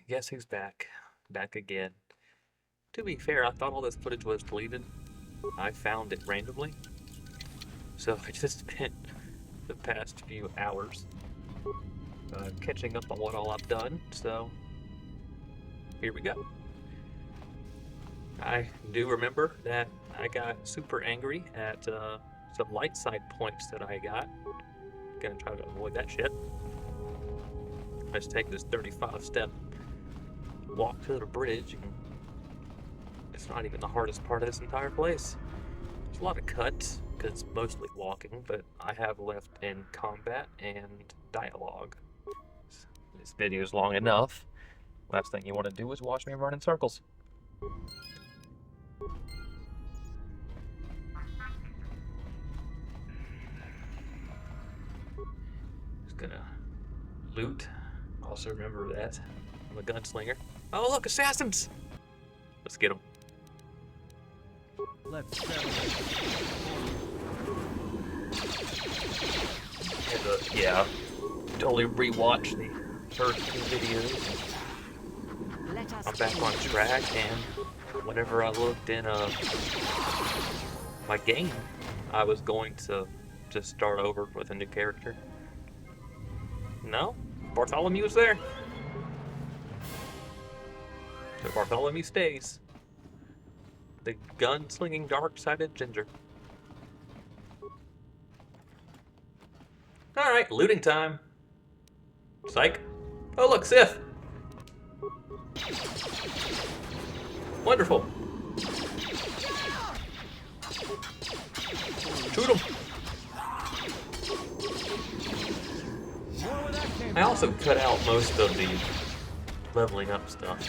guess who's back? Back again. To be fair, I thought all this footage was deleted. I found it randomly. So I just spent the past few hours catching up on what all I've done. So here we go. I do remember that I got super angry at some light side points that I got. Gonna try to avoid that shit. Let's take this 35-step walk to the bridge, and it's not even the hardest part of this entire place. There's a lot of cuts, because it's mostly walking, but I have left in combat and dialogue. This video is long enough. Last thing you want to do is watch me run in circles. Just gonna loot. Also remember that I'm a gunslinger. Oh look, assassins! Let's get them. Let's Yeah, totally rewatch the first two videos. I'm back on track, and whenever I looked in my game, I was going to just start over with a new character. No, Bartholomew was there. So Bartholomew stays. The gun-slinging, dark-sided ginger. Alright, looting time. Psych. Oh look, Sith! Wonderful. Shoot him! I also cut out most of the leveling up stuff.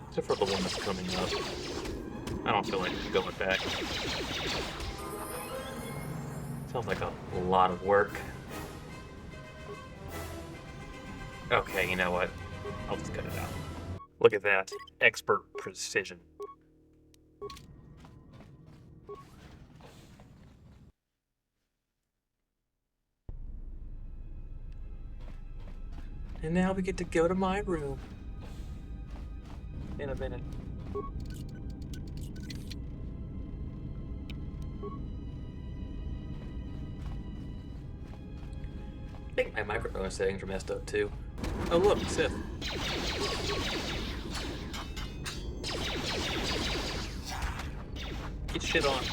Except for the one that's coming up. I don't feel like going back. Sounds like a lot of work. Okay, you know what? I'll just cut it out. Look at that. Expert precision. And now we get to go to my room. In a minute. I think my microphone settings are messed up too. Oh look, Sith. Get shit on.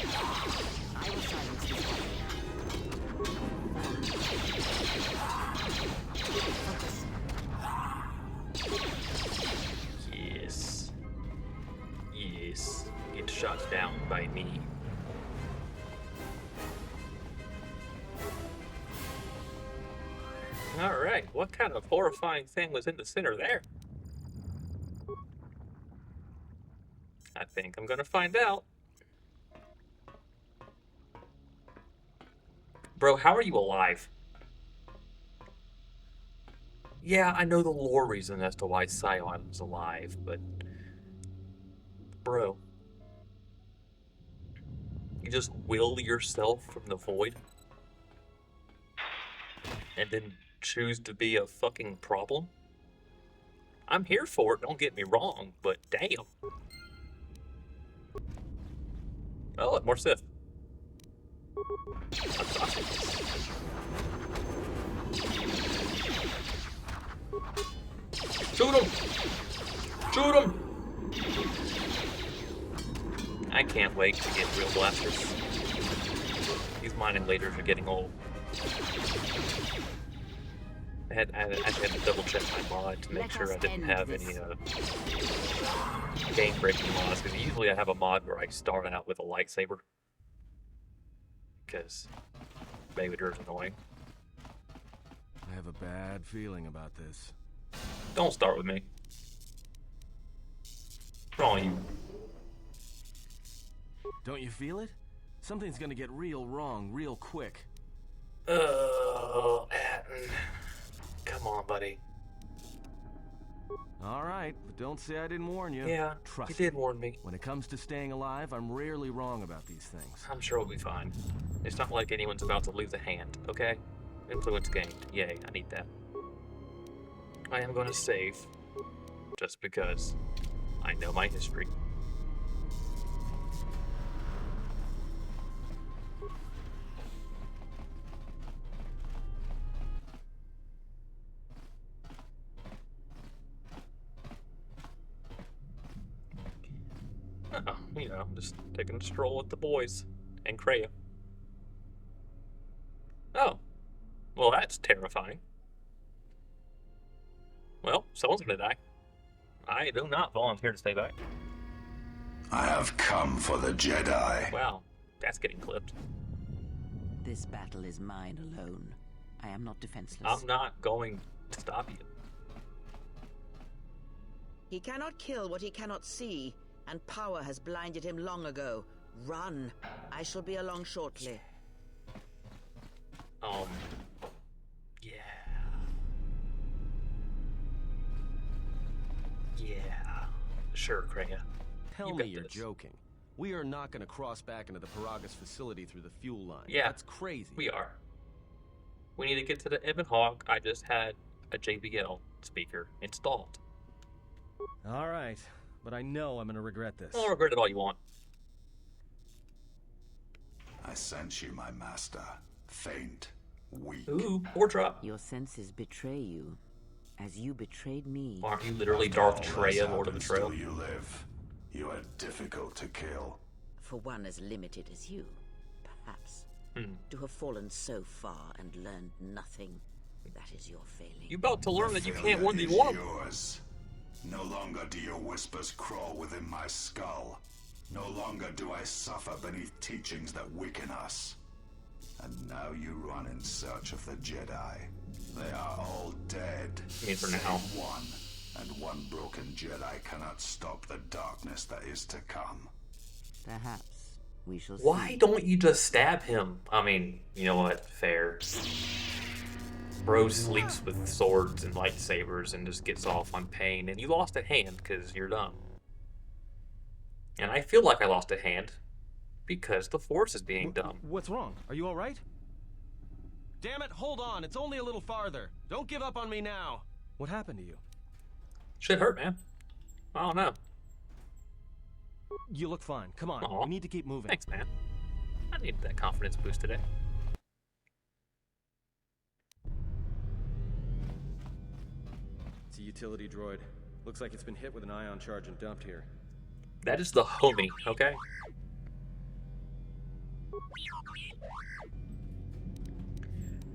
Yes. Yes. Get shot down by me. Alright, what kind of horrifying thing was in the center there? I think I'm gonna find out. Bro, how are you alive? Yeah, I know the lore reason as to why Scion was alive, but... Bro. You just will yourself from the void? And then choose to be a fucking problem? I'm here for it, don't get me wrong, but damn. Oh, look, more Sith. Shoot him! Shoot him! I can't wait to get real blasters. These mining lasers are getting old. I actually had to double check my mod to make sure I didn't have any game breaking mods, because usually I have a mod where I start out with a lightsaber. Because Vader's annoying. I have a bad feeling about this. Don't start with me. What's wrong with you? Don't you feel it? Something's gonna get real wrong real quick. Atten. Come on, buddy. All right, but don't say I didn't warn you. Yeah, Trust you did warn me. When it comes to staying alive, I'm rarely wrong about these things. I'm sure we'll be fine. It's not like anyone's about to lose a hand, okay? Influence gained. Yay, I need that. I am going to save, just because I know my history. You know, just taking a stroll with the boys and Kreia. Oh, well, that's terrifying. Well, someone's gonna die. I do not volunteer to stay back. I have come for the Jedi. Wow, that's getting clipped. This battle is mine alone. I am not defenseless. I'm not going to stop you. He cannot kill what he cannot see, and power has blinded him long ago. Run. I shall be along shortly. Yeah. Yeah. Sure, Kreia. Tell You me got you're this. joking. We are not going to cross back into the Peragus facility through the fuel line. Yeah, That's crazy. We are. We need to get to the Ebon Hawk. I just had a JBL speaker installed. All right, but I know I'm going to regret this. I'll regret it all you want. I sense you, my master. Faint, weak. Ooh, poor drop. Your senses betray you, as you betrayed me. Aren't you literally After Darth all that's Treya, Lord of the happened, Trail? still you live. You are difficult to kill. For one as limited as you, perhaps. Hmm. To have fallen so far and learned nothing, that is your failing. You about to learn that you can't Failure win the is war. yours. No longer do your whispers crawl within my skull. No longer do I suffer beneath teachings that weaken us. And now you run in search of the Jedi. They are all dead. I mean, for save now. one. And one broken Jedi cannot stop the darkness that is to come. Perhaps we shall see. Why don't you just stab him? I mean, you know what? Fair. Bro sleeps with swords and lightsabers and just gets off on pain. And you lost a hand because you're dumb. And I feel like I lost a hand because the Force is being dumb. What's wrong? Are you all right? Damn it, hold on. It's only a little farther. Don't give up on me now. What happened to you? Shit hurt, man. I don't know. You look fine. Come on. Aw. We need to keep moving. Thanks, man. I needed that confidence boost today. It's a utility droid. Looks like it's been hit with an ion charge and dumped here. That is the homie, okay?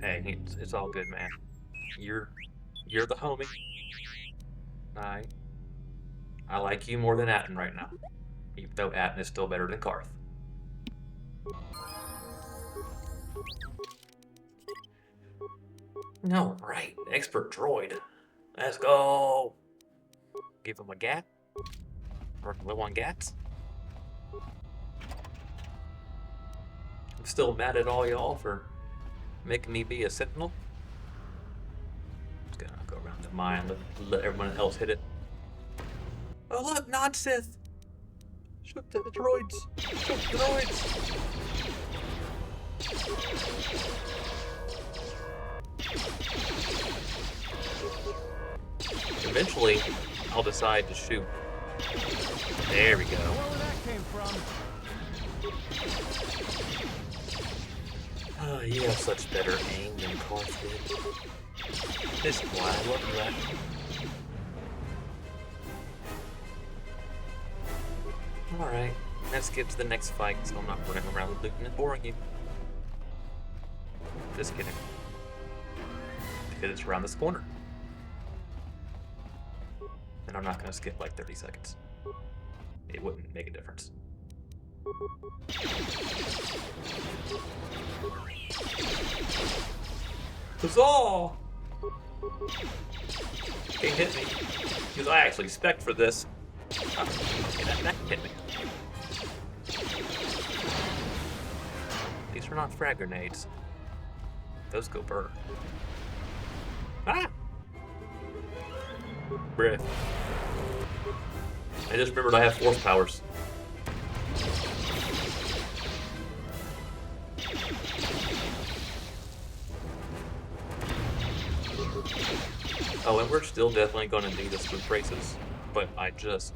Hey, it's all good, man. You're the homie. I like you more than Atten right now. Even though Atten is still better than Karth. No, right. Expert droid. Let's go. Give him a gat. Or low on gats. I'm still mad at all y'all for making me be a sentinel. Just gonna go around the mine, let everyone else hit it. Oh look, non-Sith! Shoot the droids! Shoot the droids! Eventually, I'll decide to shoot. There we go. Where that came from? Oh, you have such better aim than Karth did. This is why I love you, Atten. Alright, let's get to the next fight so I'm not running around looting and boring you. Just kidding. Because it's around this corner. And I'm not gonna skip like 30 seconds. It wouldn't make a difference. Huzzah! Can't hit me. Because I actually spec'd for this. Oh, okay, that hit me. These are not frag grenades. Those go burr. Ah! Bruh. I just remembered I have force powers. Oh, and we're still definitely going to do the spook races, but I just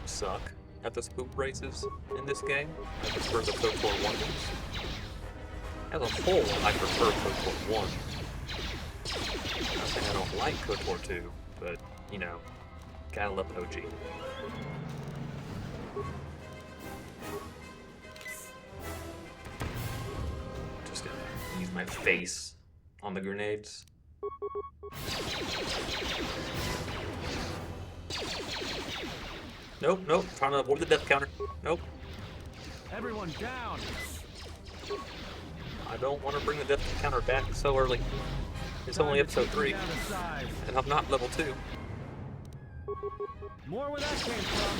suck at the spook races in this game. I prefer the KOTOR 1 ones. As a whole, I prefer KOTOR 1. Not saying I don't like KOTOR 2, but, you know, gotta love OG. Just gonna use my face on the grenades. Nope, nope, trying to avoid the death counter. Nope. Everyone down! I don't want to bring the death counter back so early. It's only episode 3, and I'm not level 2. More where that came from.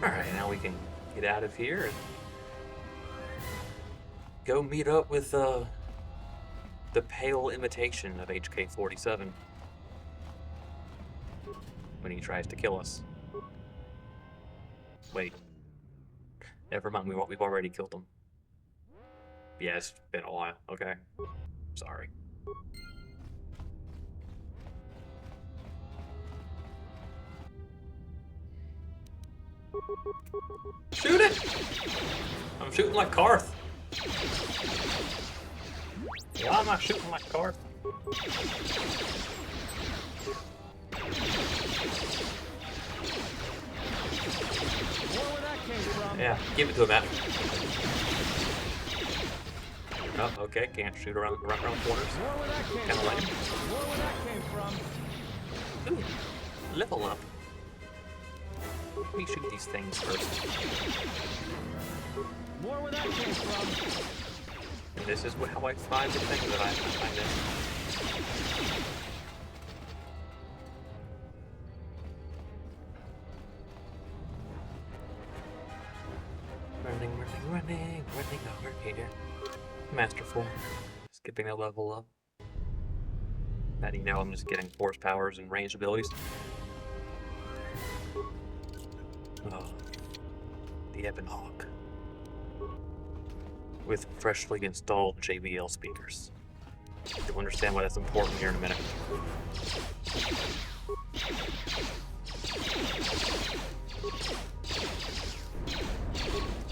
Alright, now we can get out of here and go meet up with the pale imitation of HK-47 when he tries to kill us. Wait. Never mind, we've already killed him. Yeah, it's been a while. Okay. Sorry. Shoot it! I'm shooting like Karth. Yeah, I'm not shooting like Karth. Yeah, give it to him, Matt. Oh, okay, can't shoot around corners. Kind of lame. Ooh, level up. Let me shoot these things first. More where that came from. And this is how I find the thing that I find it. Running over here. Masterful. Skipping a level up. Now you know I'm just getting force powers and ranged abilities. Oh, the Ebon Hawk. With freshly installed JBL speakers. You'll understand why that's important here in a minute.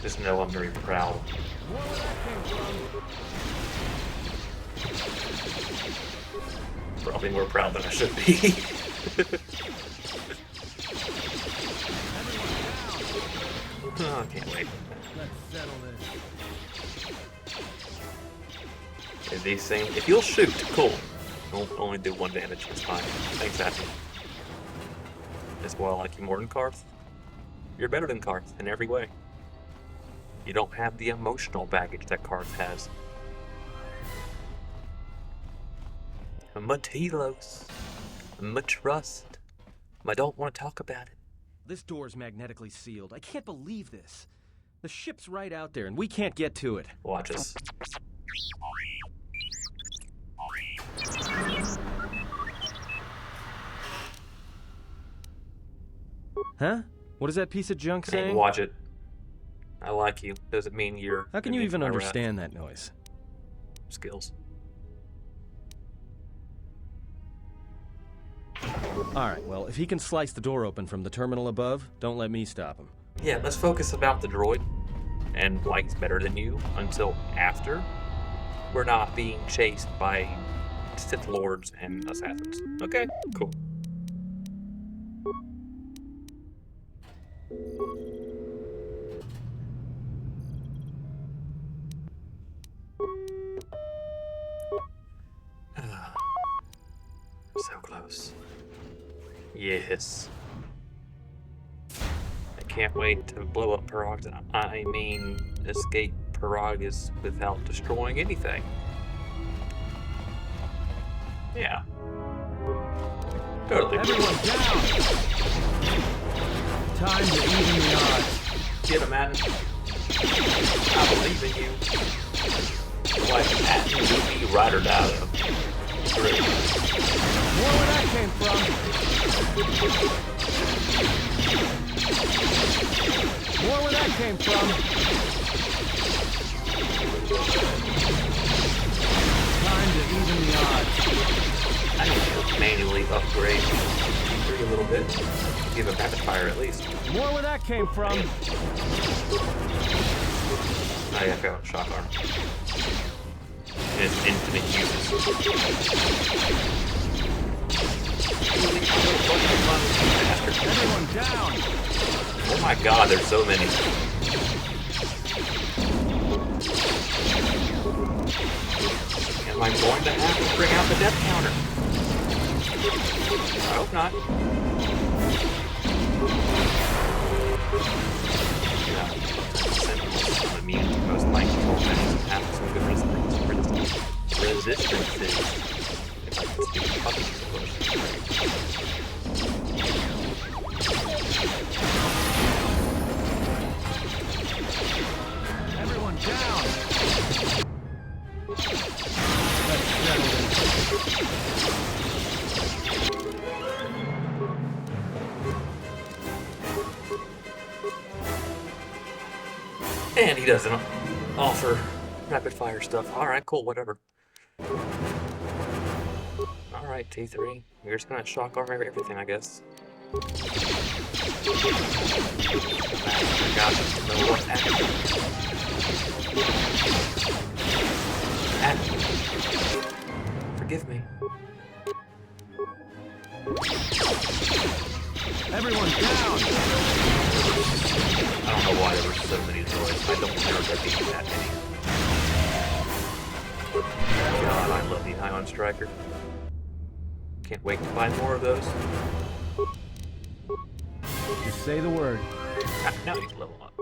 Just know I'm very proud. Probably more proud than I should be. Oh, I can't wait. Let's settle this. And these things, if you'll shoot, cool. Don't only do 1 damage, it's fine. Thanks, Happy. That's why I like you more than Karth. You're better than Karth in every way. You don't have the emotional baggage that Karth has. My Telos. My trust. I don't want to talk about it. This door's magnetically sealed. I can't believe this. The ship's right out there, and we can't get to it. Watch us. Huh? What is that piece of junk Hey, saying? watch it. I like you. Doesn't mean you're... How can you even understand that noise? Skills. Alright, well, if he can slice the door open from the terminal above, don't let me stop him. Yeah, let's focus about the droid and why he's better than you until after we're not being chased by Sith Lords and assassins. Okay, cool. So close. Yes. I can't wait to blow up Peragus. I mean, escape Peragus without destroying anything. Yeah. Totally. Everyone down! Time to even the odds. Get him, Madden. I believe in you. Like Madden, Goofy, ride or die, though. Great. More where that came from. More where that came from. Time to even the odds. I need to manually upgrade T3 a little bit. Give a rapid fire at least. More where that came from. Oh yeah, I forgot shock arm. And it's infinite uses. Everyone down! Oh my god, there's so many. Am I going to have to bring out the death counter? I hope not. Yeah. I mean, most likely will have some good resistances. If I can speak fucking English. Everyone down! And he doesn't offer rapid fire stuff. Alright, cool, whatever. Alright, T3. You're just gonna shock armor everything, I guess. I forgot to know what happened. Forgive me. Everyone down! I don't know why there were so many droids. I don't remember there being that many. God, I love the Ion Striker. Can't wait to find more of those. Just say the word. Now he's level up.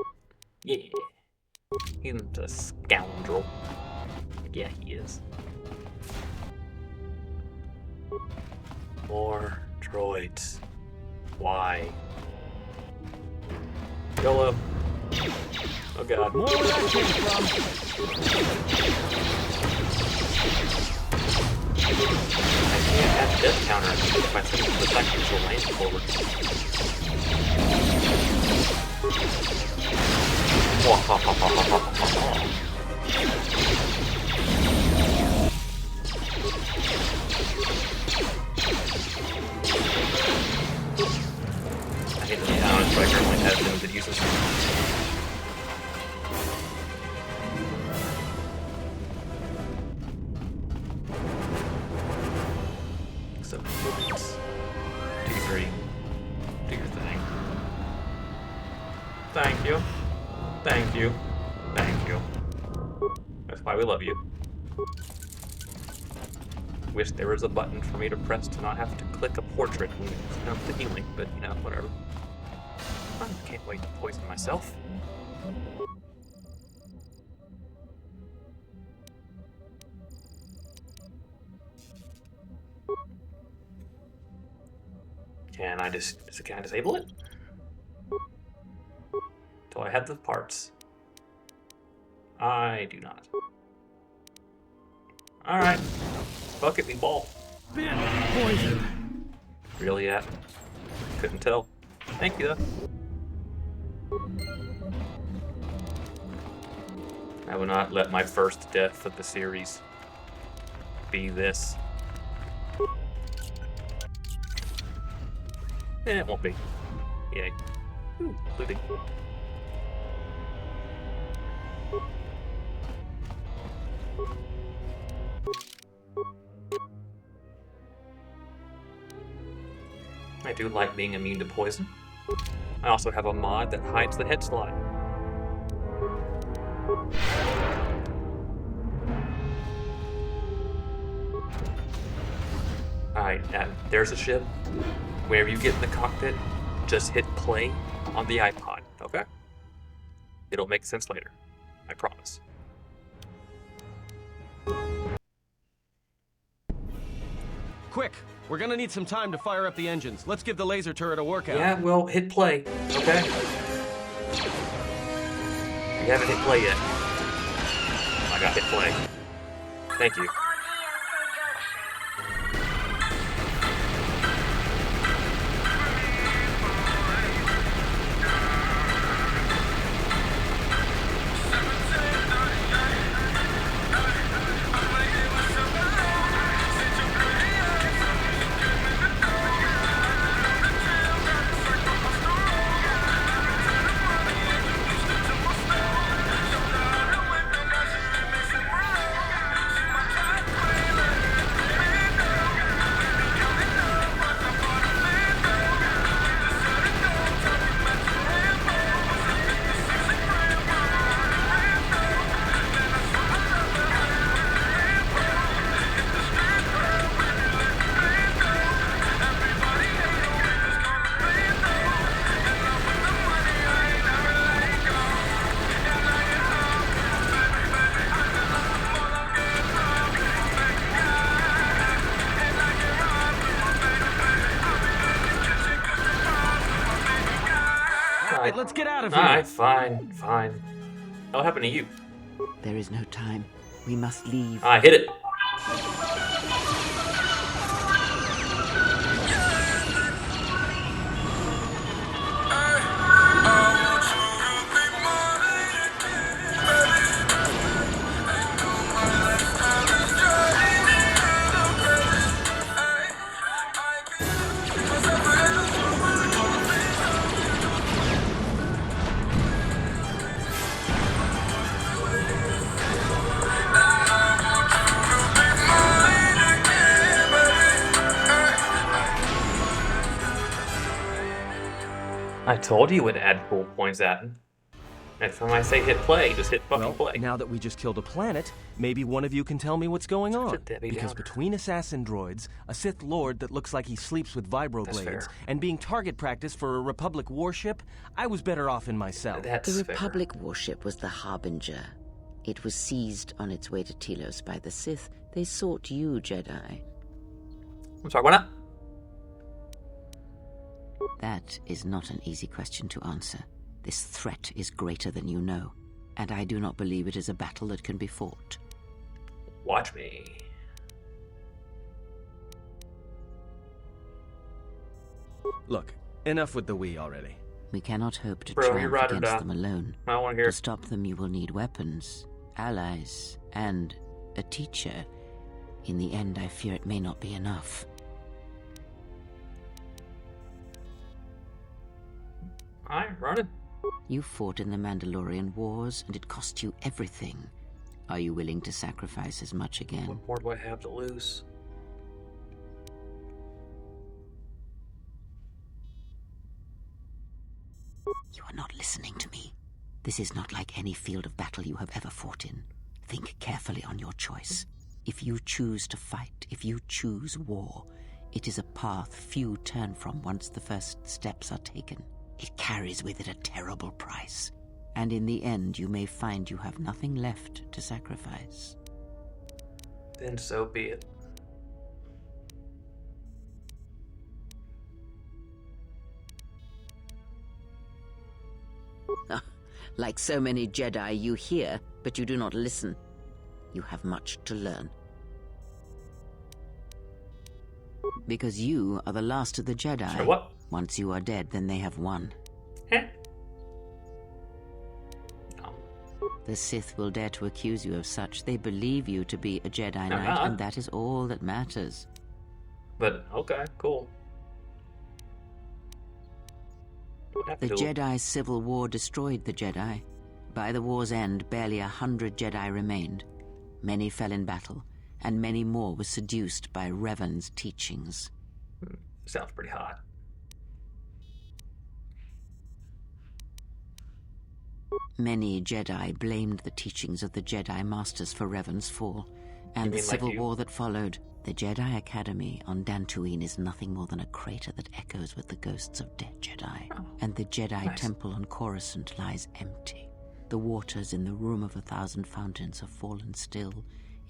Yeah. He's a scoundrel. Yeah, he is. More droids. Why? YOLO. Oh god. More where that came from. I can't have death counter if I send it to the second to land forward. I hate that the Ion Striker only has limited uses. So, T3, do your thing. Thank you. Thank you. Thank you. That's why we love you. Wish there was a button for me to press to not have to click a portrait when it comes to healing, but you know, whatever. I can't wait to poison myself. Can I can I disable it? Do I have the parts? I do not. Alright. Fuck it, we ball. Been poisoned. Really at? Couldn't tell. Thank you though. I will not let my first death of the series be this. It won't be. Yay. Ooh, looting. I do like being immune to poison. I also have a mod that hides the head slot. Alright, there's a ship. Wherever you get in the cockpit, just hit play on the iPod, okay? It'll make sense later. I promise. Quick! We're gonna need some time to fire up the engines. Let's give the laser turret a workout. Yeah, well, hit play, okay? You haven't hit play yet. I got hit play. Thank you. right, let's get out of here. Alright, fine, fine. What happened to you? There is no time. We must leave. I hit it. I told you would add cool points at him. Next time I say hit play, just hit fucking Well, play. now that we just killed a planet, maybe one of you can tell me what's going Such a on. Debbie Because Downer. between assassin droids, a Sith Lord that looks like he sleeps with That's vibroblades, fair. and being target practice for a Republic warship, I was better off in my cell. That's The fair. Republic warship was the Harbinger. It was seized on its way to Telos by the Sith. They sought you, Jedi. I'm sorry, what up? That is not an easy question to answer. This threat is greater than you know, and I do not believe it is a battle that can be fought. Watch me. Look, enough with the we already. We cannot hope to Bro, you triumph ride or against die. them alone. I want to To hear. stop them, you will need weapons, allies, and a teacher. In the end, I fear it may not be enough. I'm running. You fought in the Mandalorian Wars, and it cost you everything. Are you willing to sacrifice as much again? What more do I have to lose? You are not listening to me. This is not like any field of battle you have ever fought in. Think carefully on your choice. If you choose to fight, if you choose war, it is a path few turn from once the first steps are taken. It carries with it a terrible price. And in the end, you may find you have nothing left to sacrifice. Then so be it. Like so many Jedi, you hear, but you do not listen. You have much to learn. Because you are the last of the Jedi. Sorry, what? Once you are dead, then they have won. Heh. No. The Sith will dare to accuse you of such. They believe you to be a Jedi I'm Knight, not. and that is all that matters. But, okay, cool. Don't have to The do it. Jedi Civil War destroyed the Jedi. By the war's end, barely 100 Jedi remained. Many fell in battle, and many more were seduced by Revan's teachings. Sounds pretty hot. Many Jedi blamed the teachings of the Jedi Masters for Revan's fall, and the mean like civil you? war that followed. The Jedi Academy on Dantooine is nothing more than a crater that echoes with the ghosts of dead Jedi. Oh, And the Jedi nice. Temple on Coruscant lies empty. The waters in the Room of 1,000 Fountains have fallen still,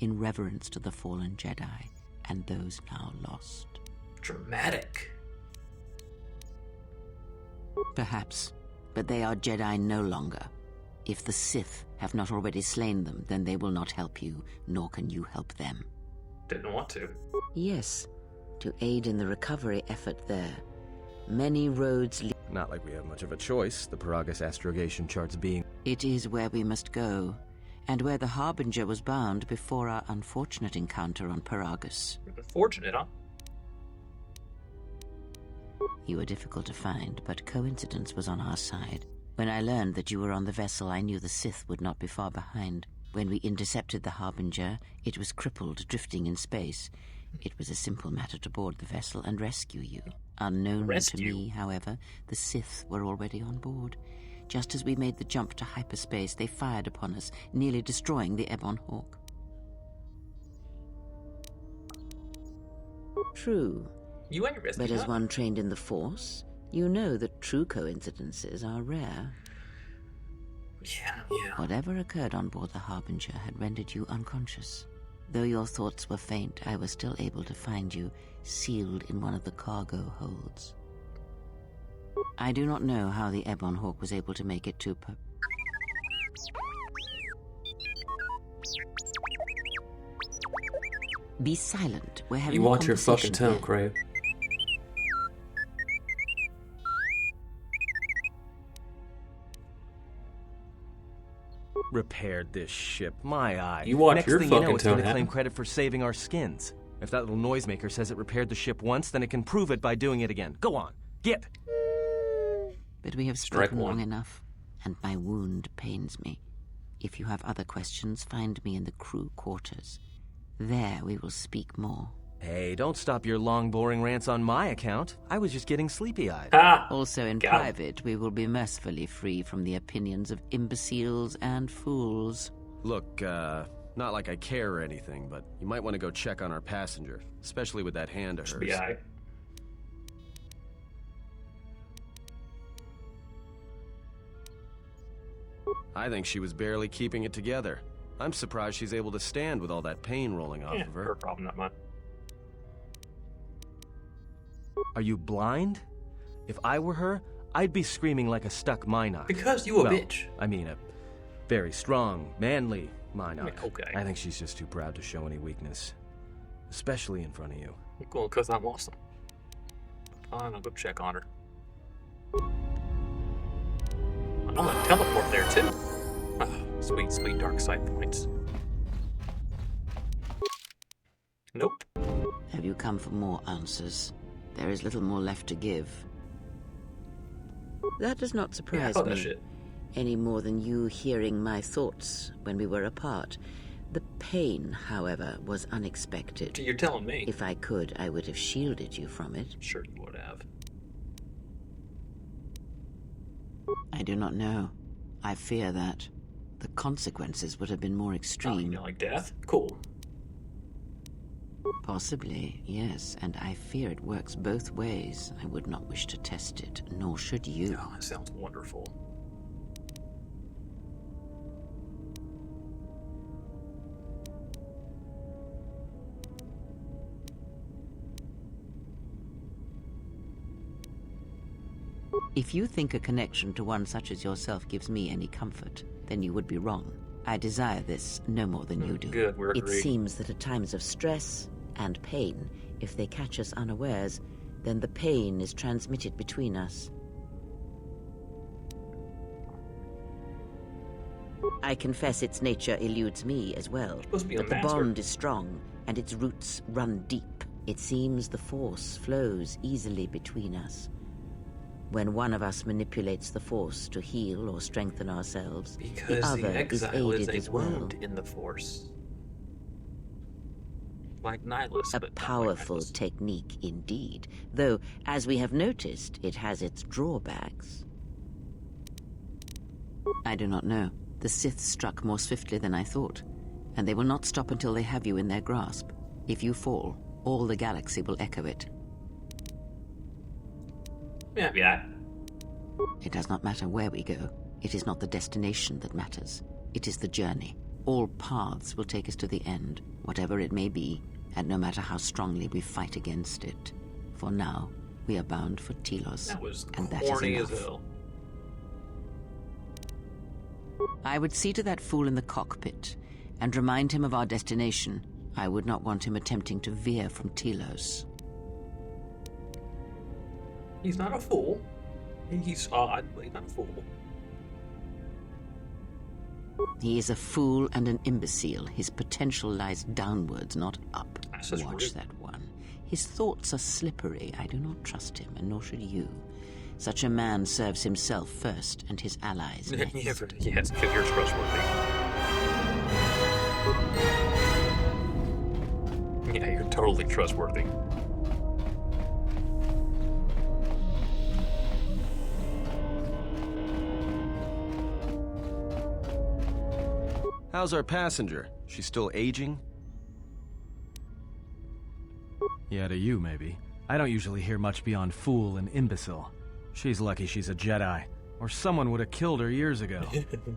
in reverence to the fallen Jedi, and those now lost. Dramatic. Perhaps, but they are Jedi no longer. If the Sith have not already slain them, then they will not help you, nor can you help them. Didn't want to. Yes, to aid in the recovery effort there. Many roads lead. Not like we have much of a choice, the Peragus astrogation charts being... It is where we must go, and where the Harbinger was bound before our unfortunate encounter on Peragus. Fortunate, huh? You were difficult to find, but coincidence was on our side. When I learned that you were on the vessel, I knew the Sith would not be far behind. When we intercepted the Harbinger, it was crippled, drifting in space. It was a simple matter to board the vessel and rescue you. Unknown Rescue? to me, however, the Sith were already on board. Just as we made the jump to hyperspace, they fired upon us, nearly destroying the Ebon Hawk. True, You and your rescue. but as huh? one trained in the Force, you know that true coincidences are rare. Yeah. Whatever occurred on board the Harbinger had rendered you unconscious. Though your thoughts were faint, I was still able to find you, sealed in one of the cargo holds. I do not know how the Ebon Hawk was able to make it to Be silent. We're having You a watch your fucking conversation tone, here. Crave. Repaired this ship. My eye. You watch Next your thing you know, fucking it's going to tone, claim Adam. credit for saving our skins. If that little noisemaker says it repaired the ship once, then it can prove it by doing it again. Go on. Get. But we have Strike spoken long one. enough, and my wound pains me. If you have other questions, find me in the crew quarters. There we will speak more. Hey, don't stop your long, boring rants on my account. I was just getting sleepy-eyed. Ah! Also in Got him. private, we will be mercifully free from the opinions of imbeciles and fools. Look, not like I care or anything, but you might want to go check on our passenger, especially with that hand of hers. Be aight. I think she was barely keeping it together. I'm surprised she's able to stand with all that pain rolling off Yeah, of her. her problem, not mine. Are you blind? If I were her, I'd be screaming like a stuck Minot. Because you a Well, bitch. I mean, a very strong, manly Minot. I mean, okay. I think she's just too proud to show any weakness. Especially in front of you. Cool, because I'm awesome. I'm gonna go check on her. I'm gonna teleport there too. Ah, sweet, sweet dark side points. Nope. Have you come for more answers? There is little more left to give. That does not Yeah, surprise fuck that me, shit. any more than you hearing my thoughts when we were apart. The pain, however, was unexpected. You're telling me. If I could, I would have shielded you from it. Sure you would have. I do not know. I fear that. The consequences would have been more Oh, extreme. you know, like death? Cool. Possibly, yes, and I fear it works both ways. I would not wish to test it, nor should you. Oh, that sounds wonderful. If you think a connection to one such as yourself gives me any comfort, then you would be wrong. I desire this no more than you do. Good, we're It agreed. seems that at times of stress and pain, if they catch us unawares, then the pain is transmitted between us. I confess its nature eludes me as well, supposed to be a but the master. bond is strong and its roots run deep. It seems the force flows easily between us. When one of us manipulates the force to heal or strengthen ourselves, Because the the other is exile is aided a as well. wound in the Force. Like Nihilus, A but not like powerful Nihilus. technique indeed, though, as we have noticed, it has its drawbacks. I do not know. The Sith struck more swiftly than I thought, and they will not stop until they have you in their grasp. If you fall, all the galaxy will echo it. Yeah. It does not matter where we go. It is not the destination that matters. It is the journey. All paths will take us to the end, whatever it may be, and no matter how strongly we fight against it. For now, we are bound for Telos, That was and that is corny as enough. hell. I would see to that fool in the cockpit, and remind him of our destination. I would not want him attempting to veer from Telos. He's not a fool. He's odd, but he's not a fool. He is a fool and an imbecile. His potential lies downwards, not up. That's just Watch rude. that one. His thoughts are slippery. I do not trust him, and nor should you. Such a man serves himself first, and his allies next. Yeah, but yes, because you're trustworthy. Yeah, you're totally trustworthy. How's our passenger? She's still aging? Yeah, to you, maybe. I don't usually hear much beyond fool and imbecile. She's lucky she's a Jedi, or someone would have killed her years ago.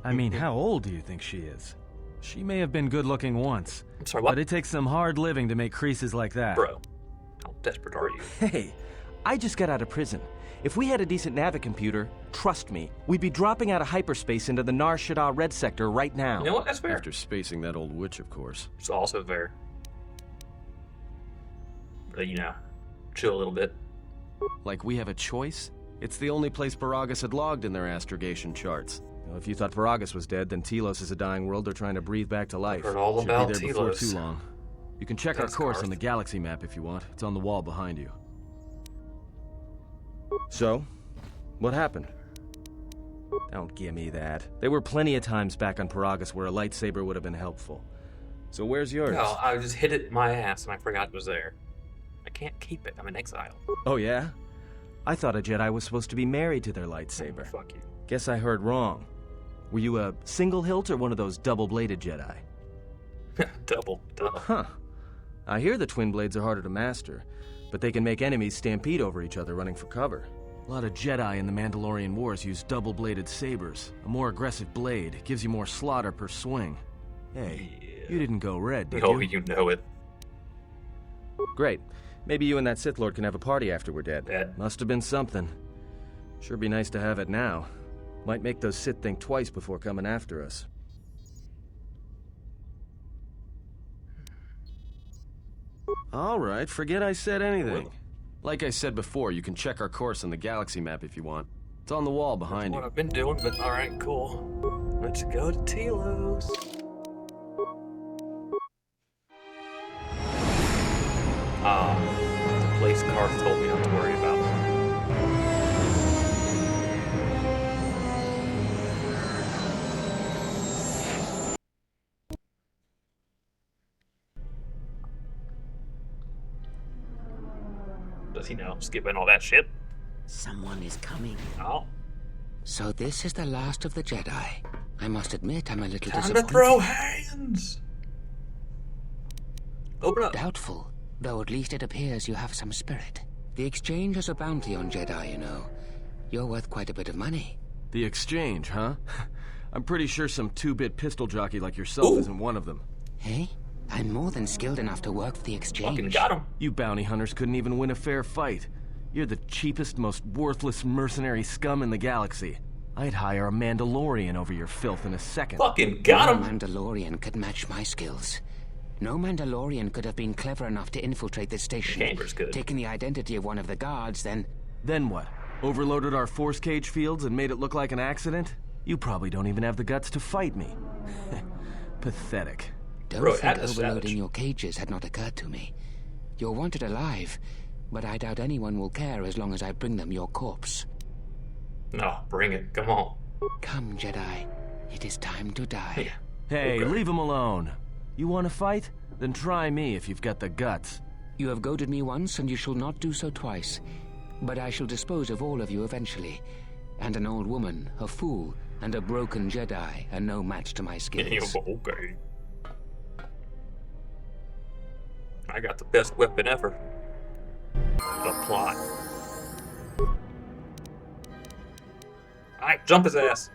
I mean, how old do you think she is? She may have been good-looking once, I'm sorry, what? but it takes some hard living to make creases like that. Bro, how desperate are you? Hey, I just got out of prison, If we had a decent navicomputer, trust me, we'd be dropping out of hyperspace into the Nar Shaddaa Red Sector right now. You know what? That's fair. After spacing that old witch, of course. It's also fair. But, you know, chill a little bit. Like we have a choice? It's the only place Peragus had logged in their astrogation charts. You know, if you thought Peragus was dead, then Telos is a dying world they're trying to breathe back to life. Heard all Should about be there before Telos. too long. You can check That's our course Garth. on the galaxy map if you want. It's on the wall behind you. So, what happened? Don't give me that. There were plenty of times back on Peragus where a lightsaber would have been helpful. So where's yours? No, I just hit it in my ass and I forgot it was there. I can't keep it. I'm in exile. Oh yeah? I thought a Jedi was supposed to be married to their lightsaber. Fuck you. Guess I heard wrong. Were you a single hilt or one of those double-bladed Jedi? Double. Huh. I hear the twin blades are harder to master, but they can make enemies stampede over each other running for cover. A lot of Jedi in the Mandalorian Wars use double-bladed sabers. A more aggressive blade gives you more slaughter per swing. Hey, you didn't go red, did Oh, you? you know it. Great. Maybe you and that Sith Lord can have a party after we're dead. Bet. Must have been something. Sure be nice to have it now. Might make those Sith think twice before coming after us. All right, forget I said anything. Like I said before, you can check our course on the galaxy map if you want. It's on the wall behind What you. I've been doing, but alright, cool. Let's go to Telos. The place Garth told me not to worry about. Does he know? Skipping all that shit? Someone is coming. Oh. So this is the last of the Jedi. I must admit I'm a little Time to disappointed. throw hands! Open up. Doubtful, though at least it appears you have some spirit. The exchange is a bounty on Jedi, you know. You're worth quite a bit of money. The exchange, huh? I'm pretty sure some two-bit pistol jockey like yourself Ooh. isn't one of them. Hey? I'm more than skilled enough to work for the exchange. Fucking got him. You bounty hunters couldn't even win a fair fight. You're the cheapest, most worthless mercenary scum in the galaxy. I'd hire a Mandalorian over your filth in a second. Fucking got No him. Mandalorian could match my skills. No Mandalorian could have been clever enough to infiltrate this station. Chambers could. Taken the identity of one of the guards, then... Then what? Overloaded our force cage fields and made it look like an accident? You probably don't even have the guts to fight me. Pathetic. Don't Bro, think that is overloading savage. your cages had not occurred to me. You're wanted alive, but I doubt anyone will care as long as I bring them your corpse. No, bring it. Come on. Come, Jedi. It is time to die. Hey, Okay. leave him alone. You want to fight? Then try me if you've got the guts. You have goaded me once, and you shall not do so twice. But I shall dispose of all of you eventually. And an old woman, a fool, and a broken Jedi are no match to my skills. Okay. I got the best weapon ever. The plot. Alright, jump his ass.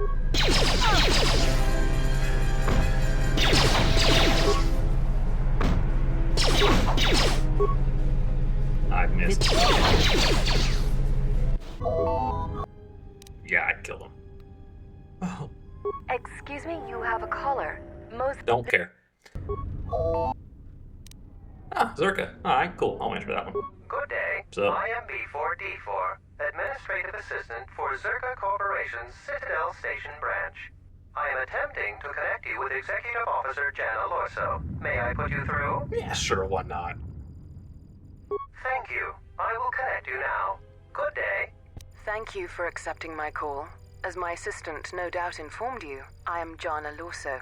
I missed. Yeah, I killed him. Oh, Excuse me, you have a caller. Most don't care. Ah, Zerka. Alright, cool. I'll answer that one. Good day. So- I am B4D4, Administrative Assistant for Zerka Corporation's Citadel Station branch. I am attempting to connect you with Executive Officer Jana Lorso. May I put you through? Yeah, sure, why not? Thank you. I will connect you now. Good day. Thank you for accepting my call. As my assistant no doubt informed you, I am Jana Lorso.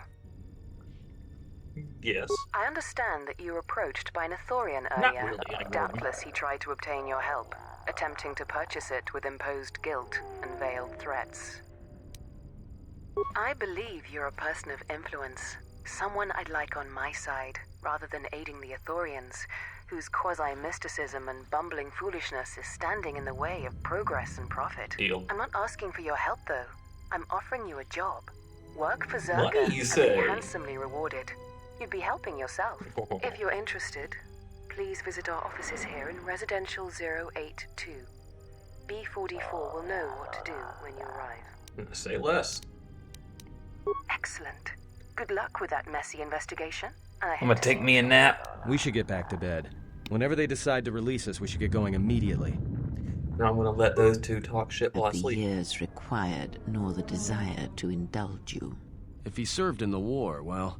Yes. I understand that you were approached by an Ithorian Not earlier. really, I ignored him. Doubtless he tried to obtain your help, attempting to purchase it with imposed guilt and veiled threats. I believe you're a person of influence, someone I'd like on my side, rather than aiding the Ithorians, whose quasi-mysticism and bumbling foolishness is standing in the way of progress and profit. Deal. I'm not asking for your help, though. I'm offering you a job. Work for Zerka Money, you and say? be handsomely rewarded. You'd be helping yourself. If you're interested, please visit our offices here in Residential 082. B-44 will know what to do when you arrive. Say less. Excellent. Good luck with that messy investigation. I'm gonna take me a nap. We should get back to bed. Whenever they decide to release us, we should get going immediately. Now I'm gonna let those two talk shit while I Not the sleep. years required, nor the desire to indulge you. If he served in the war, well,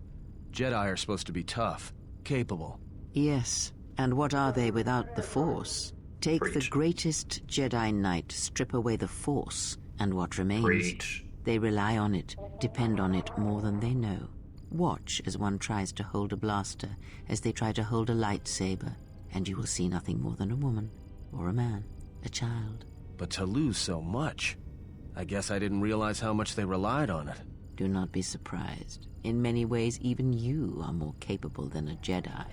Jedi are supposed to be tough, capable. Yes, and what are they without the Force? Take the Preach. greatest Jedi Knight, strip away the Force, and what remains? Preach. They rely on it, depend on it more than they know. Watch as one tries to hold a blaster, as they try to hold a lightsaber, and you will see nothing more than a woman, or a man, a child. But to lose so much, I guess I didn't realize how much they relied on it. Do not be surprised. In many ways, even you are more capable than a Jedi.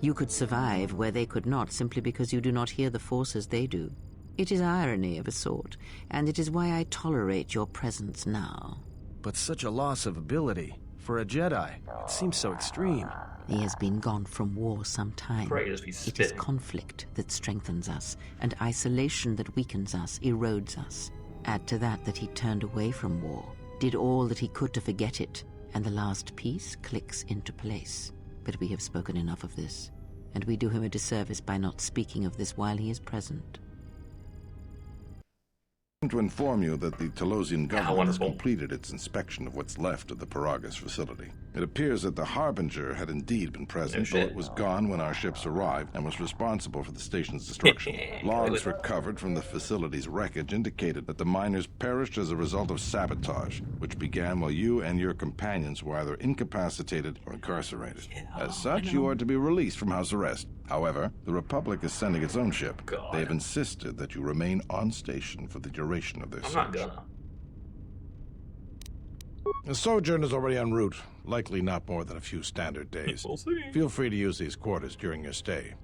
You could survive where they could not simply because you do not hear the Force as they do. It is irony of a sort, and it is why I tolerate your presence now. But such a loss of ability, for a Jedi, it seems so extreme. He has been gone from war some time. Pray as we It is spitting. conflict that strengthens us, and isolation that weakens us, erodes us. Add to that he turned away from war, did all that he could to forget it, and the last piece clicks into place. But we have spoken enough of this, and we do him a disservice by not speaking of this while he is present. To inform you that the Telosian government has wonderful. completed its inspection of what's left of the Peragus facility. It appears that the Harbinger had indeed been present, though shit. it was gone when our ships arrived and was responsible for the station's destruction. Logs recovered from the facility's wreckage indicated that the miners perished as a result of sabotage, which began while you and your companions were either incapacitated or incarcerated. As such, you are to be released from house arrest. However, the Republic is sending its own ship. God. They've insisted that you remain on station for the duration of their I'm search. not gonna. The sojourn is already en route, likely not more than a few standard days. We'll see. Feel free to use these quarters during your stay.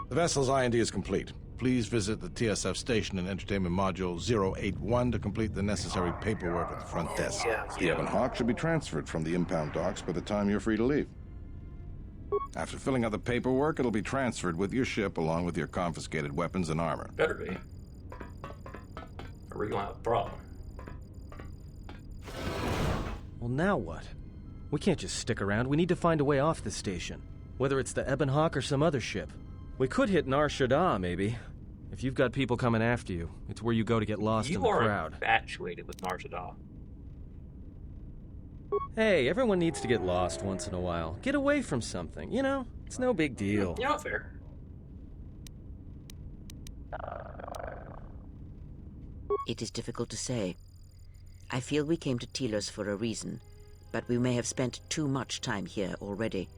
The vessel's IND is complete. Please visit the TSF station and entertainment module 081 to complete the necessary paperwork at the front desk. The Ebon Hawk should be transferred from the impound docks by the time you're free to leave. After filling out the paperwork, it'll be transferred with your ship along with your confiscated weapons and armor. Better be. Or we're gonna have a problem. Well, now what? We can't just stick around. We need to find a way off this station. Whether it's the Ebon Hawk or some other ship. We could hit Nar Shaddaa, maybe. If you've got people coming after you, it's where you go to get lost in the You are crowd. infatuated with Nar Shaddaa. Hey, everyone needs to get lost once in a while. Get away from something, you know? It's no big deal. You're not fair. It is difficult to say. I feel we came to Telos for a reason, but we may have spent too much time here already.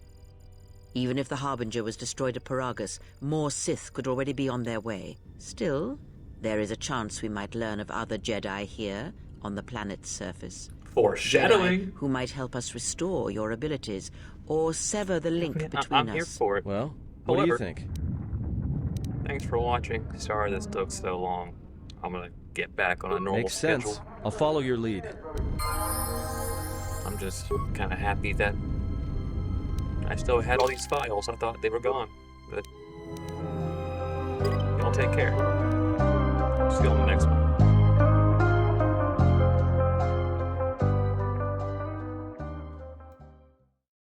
Even if the Harbinger was destroyed at Peragus, more Sith could already be on their way. Still, there is a chance we might learn of other Jedi here, on the planet's surface. Foreshadowing. Jedi who might help us restore your abilities, or sever the link between I'm us. here for it. Well, what do you However, think? Thanks for watching. Sorry this took so long. I'm gonna get back on a normal Makes schedule. sense. I'll follow your lead. I'm just kind of happy that I still had all these files. I thought they were gone, but y'all take care. See you on the next one.